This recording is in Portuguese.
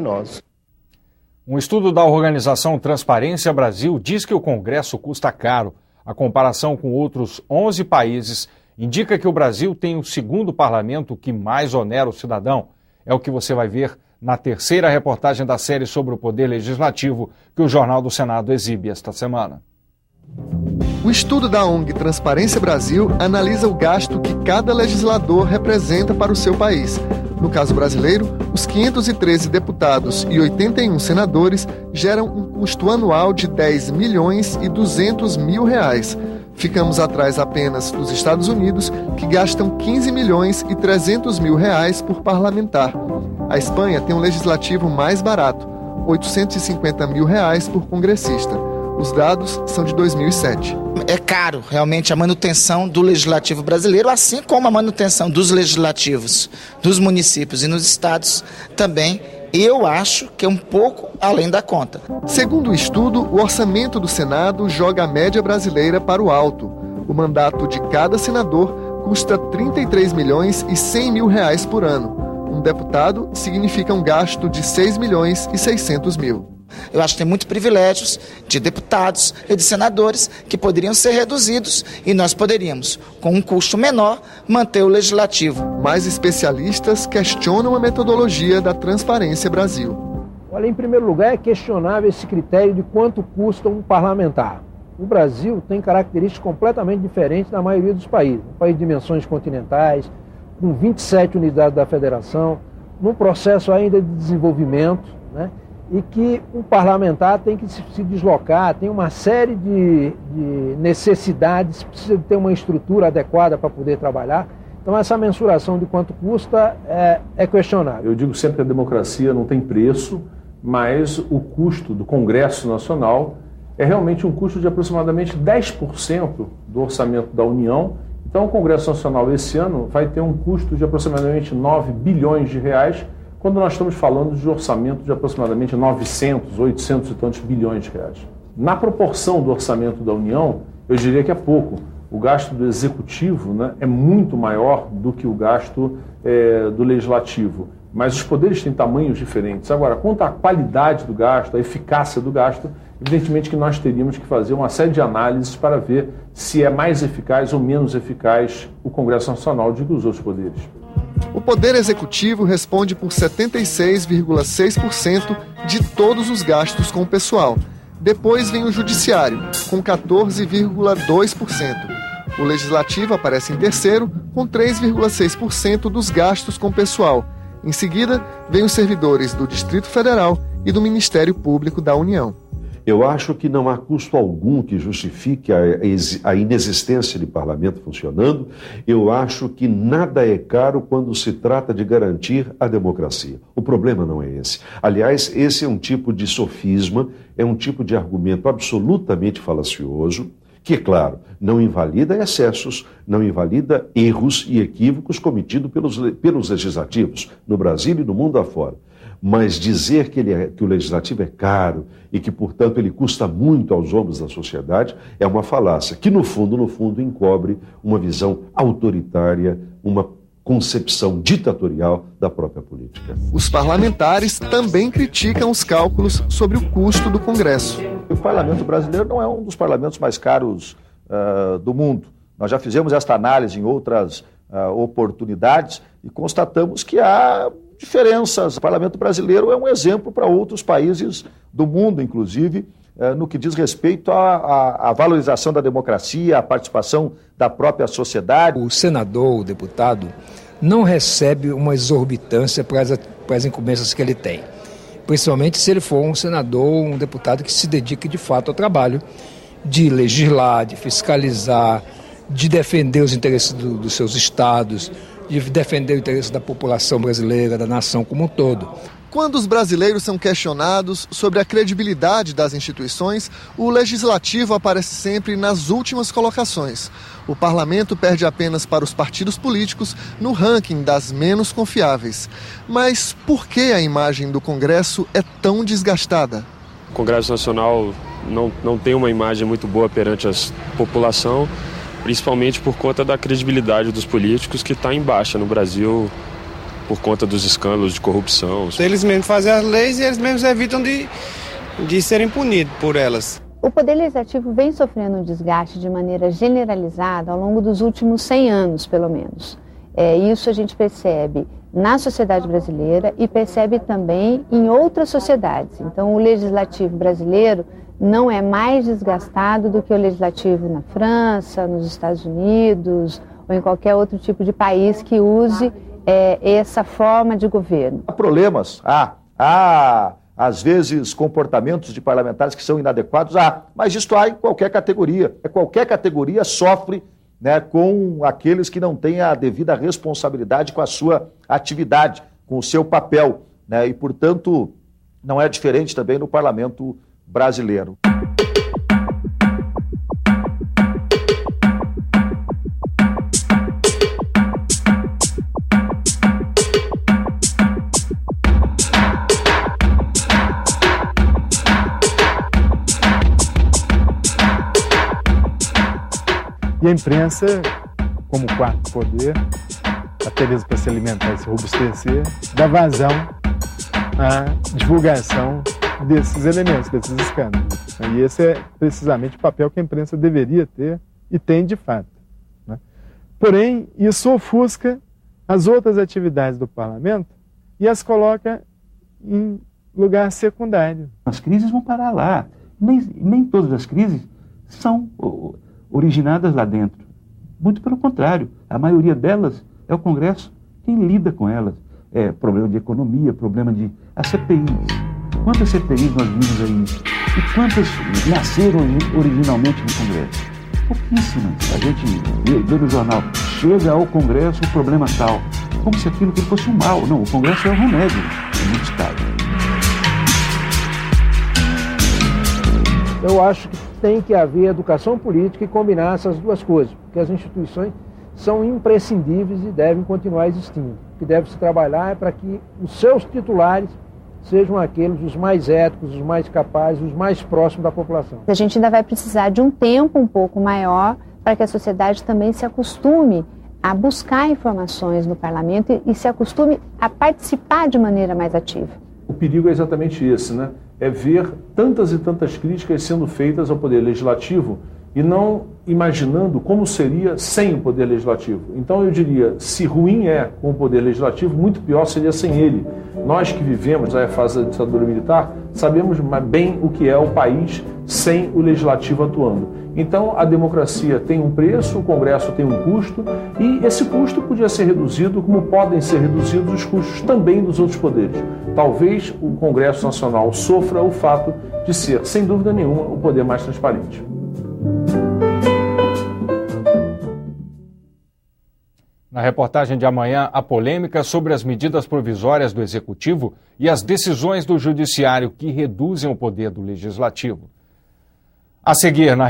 nós. Um estudo da organização Transparência Brasil diz que o Congresso custa caro. A comparação com outros 11 países indica que o Brasil tem o segundo parlamento que mais onera o cidadão. É o que você vai ver na terceira reportagem da série sobre o Poder Legislativo que o Jornal do Senado exibe esta semana. O estudo da ONG Transparência Brasil analisa o gasto que cada legislador representa para o seu país. No caso brasileiro, os 513 deputados e 81 senadores geram um custo anual de 10 milhões e 200 mil reais. Ficamos atrás apenas dos Estados Unidos, que gastam 15 milhões e 300 mil reais por parlamentar. A Espanha tem um legislativo mais barato, 850 mil reais por congressista. Os dados são de 2007. É caro, realmente, a manutenção do legislativo brasileiro, assim como a manutenção dos legislativos dos municípios e nos estados também, eu acho que é um pouco além da conta. Segundo o estudo, o orçamento do Senado joga a média brasileira para o alto. O mandato de cada senador custa 33 milhões e 100 mil reais por ano. Um deputado significa um gasto de 6 milhões e 600 mil. Eu acho que tem muitos privilégios de deputados e de senadores que poderiam ser reduzidos e nós poderíamos, com um custo menor, manter o legislativo. Mais especialistas questionam a metodologia da Transparência Brasil. Olha, em primeiro lugar, é questionável esse critério de quanto custa um parlamentar. O Brasil tem características completamente diferentes da maioria dos países. Um país de dimensões continentais, com 27 unidades da federação, num processo ainda de desenvolvimento, né? E que um parlamentar tem que se deslocar, tem uma série de necessidades, precisa ter uma estrutura adequada para poder trabalhar. Então essa mensuração de quanto custa é questionável. Eu digo sempre que a democracia não tem preço, mas o custo do Congresso Nacional é realmente um custo de aproximadamente 10% do orçamento da União. Então o Congresso Nacional esse ano vai ter um custo de aproximadamente 9 bilhões de reais, quando nós estamos falando de orçamento de aproximadamente 900, 800 e tantos bilhões de reais. Na proporção do orçamento da União, eu diria que é pouco. O gasto do Executivo, né, é muito maior do que o gasto do Legislativo. Mas os poderes têm tamanhos diferentes. Agora, quanto à qualidade do gasto, à eficácia do gasto, evidentemente que nós teríamos que fazer uma série de análises para ver se é mais eficaz ou menos eficaz o Congresso Nacional do que os outros poderes. O Poder Executivo responde por 76,6% de todos os gastos com o pessoal. Depois vem o Judiciário, com 14,2%. O Legislativo aparece em terceiro, com 3,6% dos gastos com o pessoal. Em seguida, vem os servidores do Distrito Federal e do Ministério Público da União. Eu acho que não há custo algum que justifique a inexistência de parlamento funcionando. Eu acho que nada é caro quando se trata de garantir a democracia. O problema não é esse. Aliás, esse é um tipo de sofisma, é um tipo de argumento absolutamente falacioso, que, claro, não invalida excessos, não invalida erros e equívocos cometidos pelos legislativos, no Brasil e no mundo afora. Mas dizer que o legislativo é caro e que, portanto, ele custa muito aos ombros da sociedade é uma falácia, que, no fundo, encobre uma visão autoritária, uma concepção ditatorial da própria política. Os parlamentares também criticam os cálculos sobre o custo do Congresso. O parlamento brasileiro não é um dos parlamentos mais caros do mundo. Nós já fizemos esta análise em outras oportunidades e constatamos que há diferenças. O parlamento brasileiro é um exemplo para outros países do mundo, inclusive, no que diz respeito à valorização da democracia, à participação da própria sociedade. O senador, o deputado, não recebe uma exorbitância para as incumbências que ele tem. Principalmente se ele for um senador, um deputado que se dedique de fato ao trabalho de legislar, de fiscalizar, de defender os interesses dos seus estados, de defender o interesse da população brasileira, da nação como um todo. Quando os brasileiros são questionados sobre a credibilidade das instituições, o legislativo aparece sempre nas últimas colocações. O parlamento perde apenas para os partidos políticos no ranking das menos confiáveis. Mas por que a imagem do Congresso é tão desgastada? O Congresso Nacional não tem uma imagem muito boa perante a população, principalmente por conta da credibilidade dos políticos, que está em baixa no Brasil por conta dos escândalos de corrupção. Eles mesmos fazem as leis e eles mesmos evitam de serem punidos por elas. O Poder Legislativo vem sofrendo um desgaste de maneira generalizada ao longo dos últimos 100 anos, pelo menos. Isso a gente percebe na sociedade brasileira e percebe também em outras sociedades. Então, o Legislativo brasileiro não é mais desgastado do que o Legislativo na França, nos Estados Unidos ou em qualquer outro tipo de país que use essa forma de governo. Há problemas, às vezes comportamentos de parlamentares que são inadequados, mas isto há em qualquer categoria. Qualquer categoria sofre, né, com aqueles que não têm a devida responsabilidade com a sua atividade, com o seu papel, né, e, portanto, não é diferente também no parlamento brasileiro. E a imprensa, como quarto poder, até mesmo para se alimentar e se robustecer, dá vazão à divulgação desses elementos, desses escândalos. E esse é precisamente o papel que a imprensa deveria ter e tem de fato, né? Porém, isso ofusca as outras atividades do parlamento e as coloca em lugar secundário. As crises vão parar lá. Nem todas as crises são originadas lá dentro. Muito pelo contrário, a maioria delas é o Congresso quem lida com elas. É problema de economia, problema de... As CPIs. Quantas CPIs nós vimos aí? E quantas nasceram originalmente no Congresso? Pouquíssimas. A gente vê no jornal, chega ao Congresso o problema tal. Como se aquilo que fosse um mal. Não, o Congresso é um remédio, em muitos casos. Eu acho que tem que haver educação política e combinar essas duas coisas, porque as instituições são imprescindíveis e devem continuar existindo. O que deve se trabalhar é para que os seus titulares sejam aqueles os mais éticos, os mais capazes, os mais próximos da população. A gente ainda vai precisar de um tempo um pouco maior para que a sociedade também se acostume a buscar informações no parlamento e se acostume a participar de maneira mais ativa. O perigo é exatamente esse, né? É ver tantas e tantas críticas sendo feitas ao Poder Legislativo e não imaginando como seria sem o Poder Legislativo. Então eu diria, se ruim é com o Poder Legislativo, muito pior seria sem ele. Nós que vivemos a fase da ditadura militar, sabemos bem o que é o país sem o Legislativo atuando. Então a democracia tem um preço, o Congresso tem um custo, e esse custo podia ser reduzido como podem ser reduzidos os custos também dos outros poderes. Talvez o Congresso Nacional sofra o fato de ser, sem dúvida nenhuma, o poder mais transparente. Na reportagem de amanhã, a polêmica sobre as medidas provisórias do Executivo e as decisões do Judiciário que reduzem o poder do Legislativo. A seguir, na